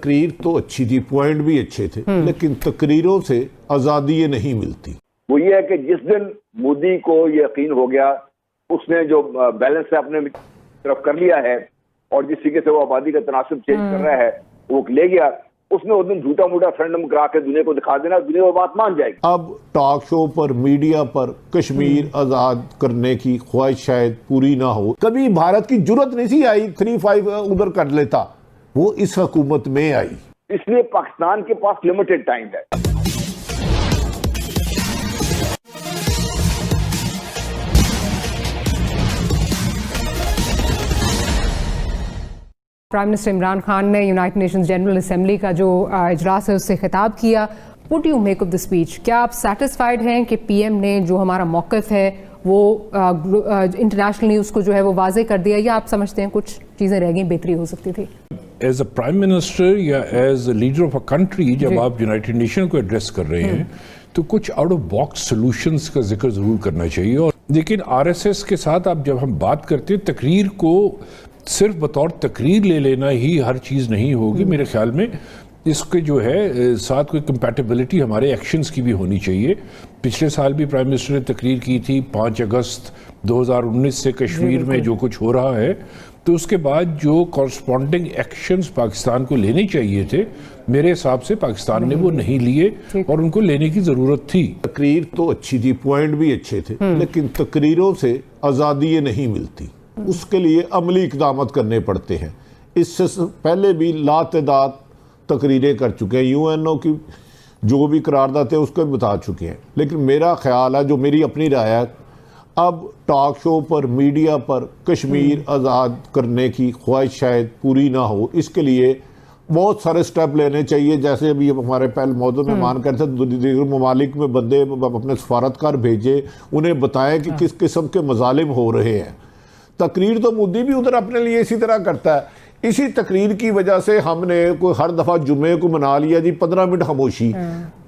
तकरीर तो अच्छी थी, पॉइंट भी अच्छे थे, लेकिन तकरीरों से आज़ादी ये नहीं मिलती। वो ये है कि जिस दिन मोदी को यकीन हो गया, उसने जो बैलेंस है अपने तरफ कर लिया है और जिस तरीके से वो आबादी का तनासब चेंज कर रहा है वो ले गया, उसने उस दिन झूठा मूठा रेफरेंडम करा के दुनिया को दिखा देना, दुनिया वो बात मान जाएगी। अब टॉक शो पर, मीडिया पर कश्मीर आज़ाद करने की ख्वाहिश शायद पूरी ना हो। कभी भारत की जुर्रत नहीं सी आई 3-5 उधर कर लेता, वो इस हुकूमत में आई। इसलिए पाकिस्तान के पास लिमिटेड टाइम है। प्राइम मिनिस्टर इमरान खान ने यूनाइटेड नेशंस जनरल असेंबली का जो इजलास है उससे खिताब किया। What do you make of the speech? क्या आप सेटिस्फाइड हैं कि पीएम ने जो हमारा मौक़िफ़ है वो इंटरनेशनली उसको जो है वो वाज़े कर दिया, या आप समझते हैं कुछ चीज़ें रह गई, बेहतरी हो सकती थी? एज अ प्राइम मिनिस्टर या as a leader of a country, जब आप यूनाइटेड नेशन को एड्रेस कर रहे हैं तो कुछ आउट ऑफ बॉक्स सॉल्यूशंस का जिक्र ज़रूर करना चाहिए। और लेकिन आरएसएस के साथ आप जब हम बात करते हैं, तकरीर को सिर्फ बतौर तकरीर ले लेना ही हर चीज़ नहीं होगी। मेरे ख्याल में इसके जो है साथ कोई कंपैटिबिलिटी हमारे एक्शंस की भी होनी चाहिए। पिछले साल भी प्राइम मिनिस्टर ने तकरीर की थी 5 अगस्त 2019 से कश्मीर में जो कुछ हो रहा है, तो उसके बाद जो कॉरस्पॉन्डिंग एक्शंस पाकिस्तान को लेने चाहिए थे, मेरे हिसाब से पाकिस्तान ने वो नहीं लिए और उनको लेने की ज़रूरत थी। तकरीर तो अच्छी थी, पॉइंट भी अच्छे थे, लेकिन तकरीरों से आज़ादी ये नहीं मिलती। उसके लिए अमली इक़दाम करने पड़ते हैं। इससे पहले भी लातदाद तकरीरें कर चुके हैं, यूएनओ की जो भी करारदाद है उसको भी बता चुके हैं। लेकिन मेरा ख्याल है, जो मेरी अपनी राय है, अब टॉक शो पर, मीडिया पर कश्मीर आज़ाद करने की ख्वाहिश शायद पूरी ना हो। इसके लिए बहुत सारे स्टेप लेने चाहिए, जैसे अभी हमारे पहले मौजूद मेहमान कहते थे दीगर ममालिक में बंदे अपने सफारतकार भेजे, उन्हें बताएं कि किस किस्म के मजालिम हो रहे हैं। तकरीर तो मोदी भी उधर अपने लिए इसी तरह करता है। इसी तकरीर की वजह से हमने कोई हर दफ़ा जुमे को मना लिया जी 15 मिनट खामोशी।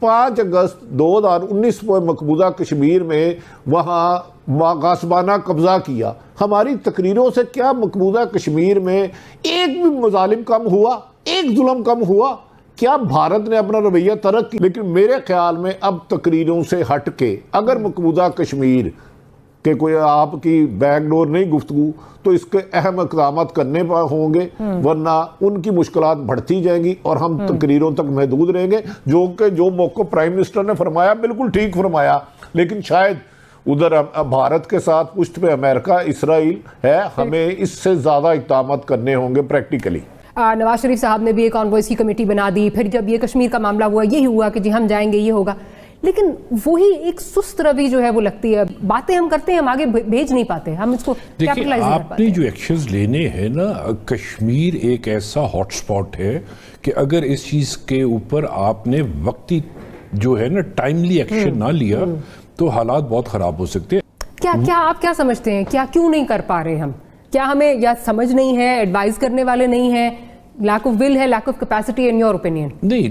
5 अगस्त 2019 को मकबूजा कश्मीर में वहाँ गासबाना कब्जा किया। हमारी तकरीरों से क्या मकबूजा कश्मीर में एक भी मजालिम कम हुआ, एक जुल्म कम हुआ? क्या भारत ने अपना रवैया तर्क किया? लेकिन मेरे ख्याल में अब तकरीरों से हट के अगर मकबूजा कश्मीर कि कोई आपकी बैकडोर नहीं गुफ्तगू, तो इसके अहम इक़दाम करने पर होंगे, वरना उनकी मुश्किलात बढ़ती जाएंगी और हम तकरीरों तक महदूद रहेंगे। जो मौक़िफ़ प्राइम मिनिस्टर ने फरमाया बिल्कुल ठीक फरमाया, लेकिन शायद उधर भारत के साथ पुष्ट पे अमेरिका, इसराइल है, हमें इससे ज़्यादा इक़दाम करने होंगे प्रैक्टिकली। नवाज शरीफ साहब ने भी एक कॉन्वॉयज़ की कमेटी बना दी, फिर जब ये कश्मीर का मामला हुआ यही हुआ कि जी हम जाएंगे, ये होगा, लेकिन वही एक सुस्त रवि जो है वो लगती है। बातें हम करते हैं, हम आगे भेज नहीं पाते, हम इसको कैपिटलाइज नहीं कर पाते। आपने जो एक्शंस लेने हैं ना, कश्मीर एक ऐसा हॉटस्पॉट है कि अगर इस चीज़ के ऊपर आपने वक्ती जो है ना टाइमली एक्शन ना लिया तो हालात बहुत ख़राब हो सकते हैं। क्या आप क्या समझते हैं, क्यों नहीं कर पा रहे हम? क्या हमें या समझ नहीं है, एडवाइस करने वाले नहीं है, लैक ऑफ विल है, lack of capacity in your opinion? नहीं,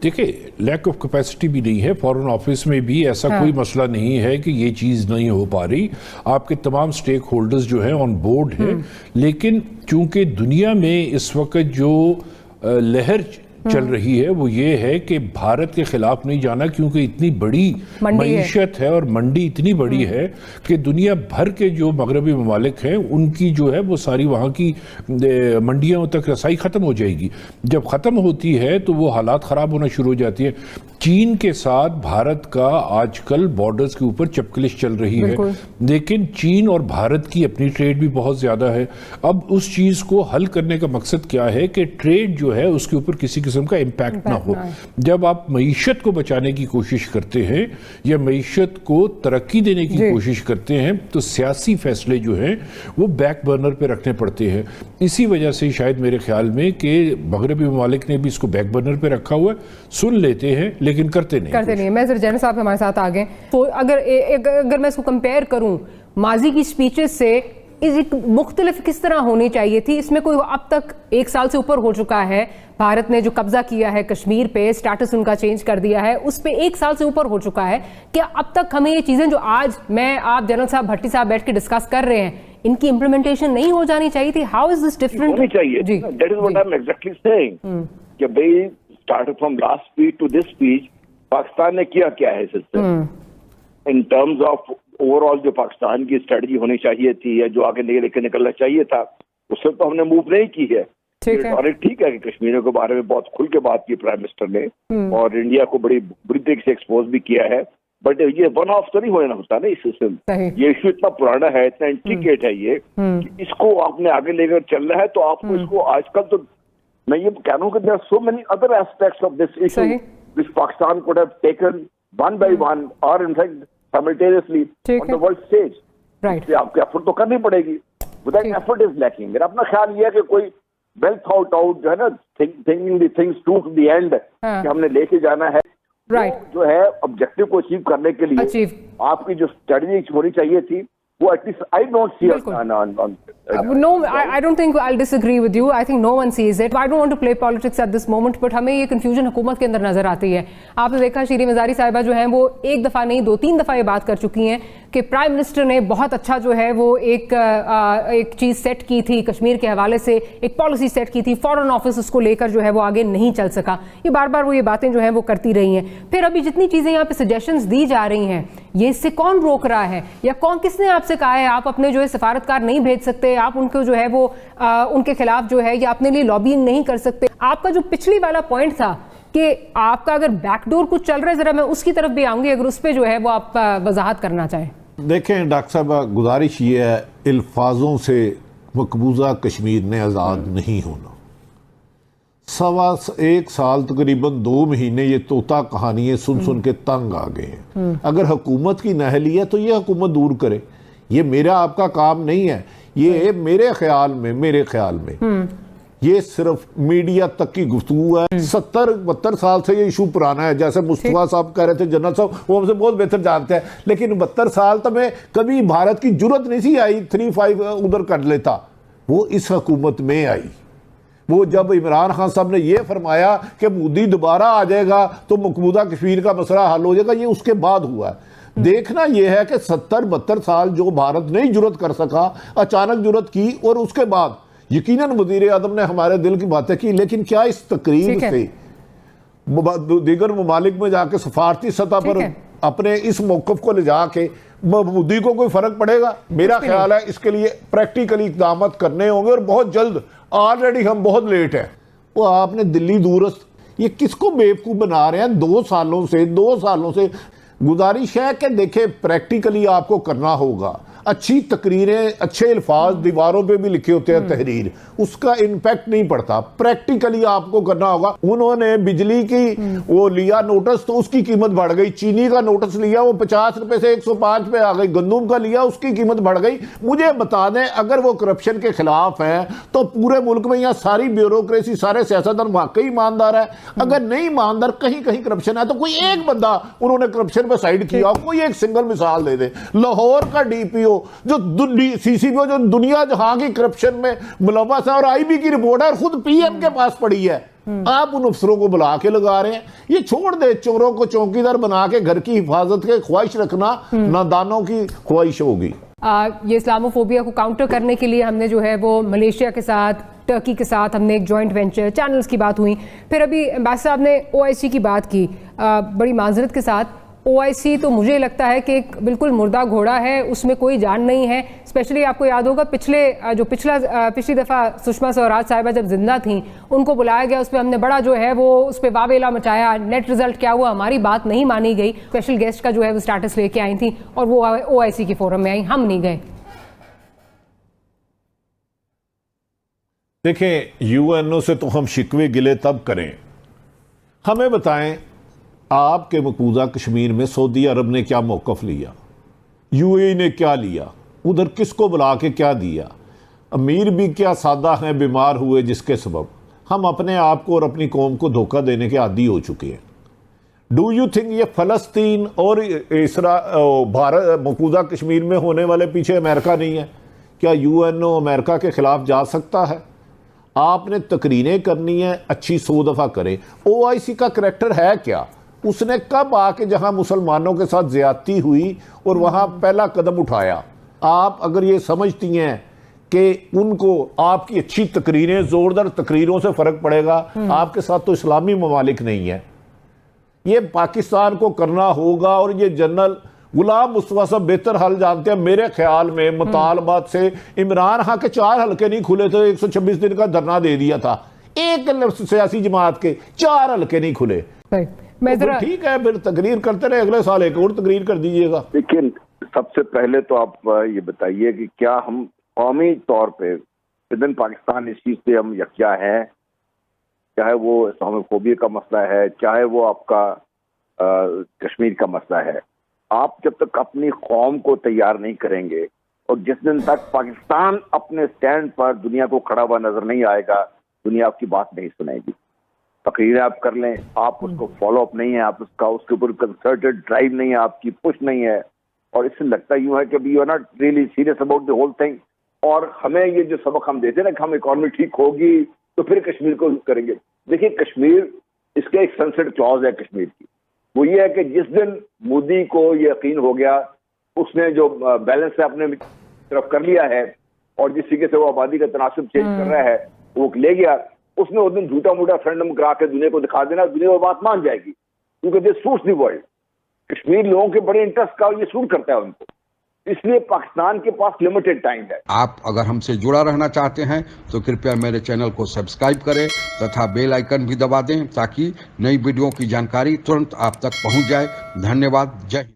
देखिए, लैक ऑफ कैपेसिटी भी नहीं है। फॉरेन ऑफिस में भी ऐसा कोई मसला नहीं है कि ये चीज़ नहीं हो पा रही। आपके तमाम स्टेक होल्डर्स जो हैं ऑन बोर्ड हैं, लेकिन चूंकि दुनिया में इस वक्त जो लहर चल रही है वो ये है कि भारत के खिलाफ नहीं जाना, क्योंकि इतनी बड़ी मईशत है और मंडी इतनी बड़ी है कि दुनिया भर के जो मगरबी ममालिक हैं उनकी जो है वो सारी वहाँ की मंडियों तक रसाई ख़त्म हो जाएगी। जब ख़त्म होती है तो वो हालात ख़राब होना शुरू हो जाती है। चीन के साथ भारत का आजकल बॉर्डर्स के ऊपर चपकलिश चल रही है, लेकिन चीन और भारत की अपनी ट्रेड भी बहुत ज़्यादा है। अब उस चीज़ को हल करने का मकसद क्या है कि ट्रेड जो है उसके ऊपर किसी किस्म का इम्पैक्ट ना हो। जब आप मईशत को बचाने की कोशिश करते हैं या मईशत को तरक्की देने की कोशिश करते हैं तो सियासी फैसले जो हैं वो बैक बर्नर पे रखने पड़ते हैं। इसी वजह से शायद मेरे ख्याल में कि मगरबी ममालिक ने भी इसको बैक बर्नर पे रखा हुआ है। सुन लेते हैं लेकिन करते नहीं। मैं जरा जनरल साहब हमारे साथ आ गए, तो अगर मैं इसको कंपेयर करूं माजी की स्पीचेस से, एक मुख्तलिफ किस तरह होनी चाहिए थी? इसमें कोई अब तक 1 साल से ऊपर हो चुका है, भारत ने जो कब्जा किया है कश्मीर पे, स्टेटस उनका चेंज कर दिया है, उस पे 1 साल से ऊपर हो चुका है। क्या अब तक हमें ये चीजें जो आज मैं, आप, जनरल साहब, भट्टी साहब बैठ के डिस्कस कर रहे हैं, इनकी इम्प्लीमेंटेशन नहीं हो जानी चाहिए थी? How is this different? होनी चाहिए ji, that is what I am exactly saying. کہ بھئی start from last speech to this speech Pakistan نے کیا کیا ہے اس سے ان ٹرمز آف اوور آل جو پاکستان کی اسٹریٹجی ہونی چاہیے تھی یا جو آگے لے کے نکلنا چاہیے تھا اس سے تو ہم نے موو نہیں کی ہے. ٹھیک ہے کہ کشمیریوں کے بارے میں بہت کھل کے بات کی پرائم منسٹر نے اور انڈیا کو بڑی بری طریقے سے ایکسپوز بھی کیا ہے, بٹ یہ ون آف تو نہیں ہوتا نا اس سسٹم. یہ ایشو اتنا پرانا ہے, اتنا انٹریکیٹ ہے یہ کہ اس کو آپ نے آگے لے کر چل رہا ہے تو آپ کو اس کو آج کل تو میں یہ کہہ رہا ہوں کہ there are so many other aspects of this issue which Pakistan could have taken one by one or in fact simultaneously on the world stage. آپ کو ایفرٹ تو کرنی پڑے گی. That effort is lacking. میرا اپنا خیال یہ ہے کہ کوئی well thought out جو ہے نا thinking the things through to the end کہ ہم نے لے کے جانا ہے جو ہے آبجیکٹو کو اچیو کرنے کے لیے آپ کی جو اسٹریٹجی ہونی چاہیے تھی وہ at least I don't see No, I don't think I'll disagree with you. I think no one sees it. I don't want to play politics at this moment, but ہمیں یہ کنفیوژن حکومت کے اندر نظر آتی ہے. آپ نے دیکھا شیریں مزاری صاحبہ جو ہیں وہ ایک دفعہ نہیں 2-3 دفعہ یہ بات کر چکی ہیں کہ پرائم منسٹر نے بہت اچھا جو ہے وہ ایک چیز سیٹ کی تھی کشمیر کے حوالے سے, ایک پالیسی سیٹ کی تھی, فورن آفس اس کو لے کر جو ہے وہ آگے نہیں چل سکا. یہ بار بار وہ یہ باتیں جو ہیں وہ کرتی رہی ہیں. پھر ابھی جتنی چیزیں یہاں پہ سجیشنز دی جا رہی ہیں یہ اس سے کون روک رہا ہے یا کس نے آپ سے کہا ہے آپ اپنے جو ہے سفارتکار نہیں بھیج سکتے, آپ ان کو جو ہے وہ ان کے خلاف جو ہے یا اپنے لیے لابینگ نہیں کر سکتے. آپ کا جو پچھلی والا پوائنٹ تھا کہ آپ کا اگر بیک ڈور کچھ چل رہا ہے, ذرا میں اس کی طرف بھی آؤں گی اگر اس پہ جو ہے وہ آپ وضاحت کرنا چاہیں. دیکھیں ڈاکٹر صاحب, گزارش یہ ہے الفاظوں سے مقبوضہ کشمیر نے آزاد نہیں ہونا. 1.25 سال تقریباً 2 مہینے یہ طوطا کہانیاں سن کے تنگ آ گئے ہیں. اگر حکومت کی نااہلی ہے تو یہ حکومت دور کرے, یہ میرا آپ کا کام نہیں ہے. یہ میرے خیال میں یہ صرف میڈیا تک کی گفتگو ہے. 70-72 سال سے یہ ایشو پرانا ہے. جیسے مصطفیٰ صاحب کہہ رہے تھے, جنرل صاحب وہ ہم سے بہت بہتر جانتے ہیں, لیکن 72 سال تک میں کبھی بھارت کی جرت نہیں سی آئی 3-5 ادھر کر لیتا. وہ اس حکومت میں آئی. وہ جب عمران خان صاحب نے یہ فرمایا کہ مودی دوبارہ آ جائے گا تو مقبوضہ کشمیر کا مسئلہ حل ہو جائے گا, یہ اس کے بعد ہوا ہے. دیکھنا یہ ہے کہ 70-72 سال جو بھارت نہیں جرت کر سکا اچانک جرت کی, اور اس کے بعد یقیناً وزیر اعظم نے ہمارے دل کی باتیں کی, لیکن کیا اس تقریر سے دیگر ممالک میں جا کے سفارتی سطح پر اپنے اس موقف کو لے جا کے مودی کو کوئی فرق پڑے گا؟ میرا خیال ہے اس کے لیے پریکٹیکلی اقدامات کرنے ہوں گے اور بہت جلد. آلریڈی ہم بہت لیٹ ہیں. وہ آپ نے دلی دورست یہ کس کو بیوقوف بنا رہے ہیں 2 سالوں سے. گزارش ہے کہ دیکھیں پریکٹیکلی آپ کو کرنا ہوگا. اچھی تقریریں, اچھے الفاظ دیواروں پہ بھی لکھے ہوتے ہیں تحریر, اس کا امپیکٹ نہیں پڑتا. پریکٹیکلی آپ کو کرنا ہوگا. انہوں نے بجلی کی وہ لیا نوٹس تو اس کی قیمت بڑھ گئی. چینی کا نوٹس لیا وہ 50 روپے سے 105 پہ آ گئی. گندم کا لیا اس کی قیمت بڑھ گئی. مجھے بتا دیں اگر وہ کرپشن کے خلاف ہیں تو پورے ملک میں یہاں ساری بیوروکریسی, سارے سیاستدان واقعی ایماندار ہے. اگر نہیں ایماندار, کہیں کرپشن ہے تو کوئی ایک بندہ انہوں نے کرپشن پہ سائیڈ کیا, کوئی ایک سنگل مثال دے دے. لاہور کا ڈی پی او جو سی سی پی او جو دنیا جہاں کی کرپشن میں ملوث ہے, اور آئی بی کی رپورٹ ہے اور خود پی ایم کے پاس پڑی ہے, آپ ان افسروں کو بلا کے لگا رہے ہیں. یہ چھوڑ دے چوروں کو چوکیدار بنا کے گھر کی حفاظت کے خواہش رکھنا نادانوں کی خواہش ہوگی. یہ اسلاموفوبیا کو کاؤنٹر کرنے کے لیے ہم نے جو ہے وہ ملیشیا کے ساتھ, ٹرکی کے ساتھ ہم نے ایک جوائنٹ وینچر, چینلز کی بات ہوئی. پھر ابھی ایمبیسڈر صاحب نے OIC کی بات کی. بڑی معذرت کے ساتھ OIC تو مجھے لگتا ہے کہ ایک بالکل مردہ گھوڑا ہے, اس میں کوئی جان نہیں ہے. اسپیشلی آپ کو یاد ہوگا پچھلی دفعہ سشما سوراج صاحبہ جب زندہ تھیں ان کو بلایا گیا, اس پہ ہم نے بڑا جو ہے وہ اس پہ واویلا مچایا. نیٹ رزلٹ کیا ہوا, ہماری بات نہیں مانی گئی. اسپیشل گیسٹ کا جو ہے وہ اسٹیٹس لے کے آئی تھیں اور وہ OIC کے فورم میں آئی, ہم نہیں گئے. دیکھیں UN سے تو ہم شکوے گلے تب کریں, ہمیں بتائیں آپ کے مقبوضہ کشمیر میں سعودی عرب نے کیا موقف لیا, UAE نے کیا لیا, ادھر کس کو بلا کے کیا دیا. امیر بھی کیا سادہ ہیں بیمار ہوئے جس کے سبب ہم اپنے آپ کو اور اپنی قوم کو دھوکہ دینے کے عادی ہو چکے ہیں. ڈو یو تھنک یہ فلسطین اور بھارت مقبوضہ کشمیر میں ہونے والے پیچھے امریکہ نہیں ہے؟ کیا UNO امریکہ کے خلاف جا سکتا ہے؟ آپ نے تقریریں کرنی ہیں, اچھی 100 دفعہ کریں. OIC کا کریکٹر ہے کیا؟ اس نے کب آ کے جہاں مسلمانوں کے ساتھ زیادتی ہوئی اور وہاں پہلا قدم اٹھایا؟ آپ اگر یہ سمجھتی ہیں कि उनको आपकी अच्छी तकरीरें, जोरदार तकरीरों से फर्क पड़ेगा। आपके साथ तो इस्लामी ममालिक नहीं है, ये पाकिस्तान को करना होगा। और ये जनरल गुलाम मुस्तफा साहब बेहतर हाल जानते हैं। मेरे ख्याल में मुतालबात से इमरान खान के 4 हलके नहीं खुले थे, 126 दिन का धरना दे दिया था, एक सियासी जमात के 4 हलके नहीं खुले। मैं ठीक है, फिर तकरीर करते रहे, अगले साल एक और तकरीर कर दीजिएगा। लेकिन सबसे पहले तो आप ये बताइए कि क्या हम कौमी तौर पे विदिन पाकिस्तान इस चीज से हम यकजा हैं, चाहे वो इस्लामोफोबिया का मसला है, चाहे वो आपका कश्मीर का मसला है। आप जब तक अपनी कौम को तैयार नहीं करेंगे और जिस दिन तक पाकिस्तान अपने स्टैंड पर दुनिया को खड़ा हुआ नजर नहीं आएगा, दुनिया आपकी बात नहीं सुनेगी। तकरीरें आप कर लें, आप उसको फॉलो अप नहीं है, आप उसके ऊपर कंसर्टेड ड्राइव नहीं है, आपकी पुश नहीं है, और इससे लगता यूं है कि you are not really serious about the whole thing. और हमें ये जो सबक हम देते हैं ना कि हम इकॉनमी ठीक होगी तो फिर कश्मीर को करेंगे। देखिए कश्मीर, इसका एक सनसेट क्लॉज है कश्मीर की, वो ये है कि जिस दिन मोदी को ये यकीन हो गया, उसने जो बैलेंस है अपने तरफ कर लिया है और जिस तरीके से वो आबादी का तनासब चेंज कर रहा है वो ले गया, उसने उस दिन झूठा मूठा रेफरेंडम करा के दुनिया को दिखा देना, दुनिया वो बात मान जाएगी, क्योंकि this suits the world. Kashmir लोगों के बड़े इंटरेस्ट का ये सूट करता है उनको, इसलिए पाकिस्तान के पास लिमिटेड टाइम है। आप अगर हमसे जुड़ा रहना चाहते हैं तो कृपया मेरे चैनल को सब्सक्राइब करें तथा बेल आइकन भी दबा दें ताकि नई वीडियो की जानकारी तुरंत आप तक पहुंच जाए। धन्यवाद। जय हिंद।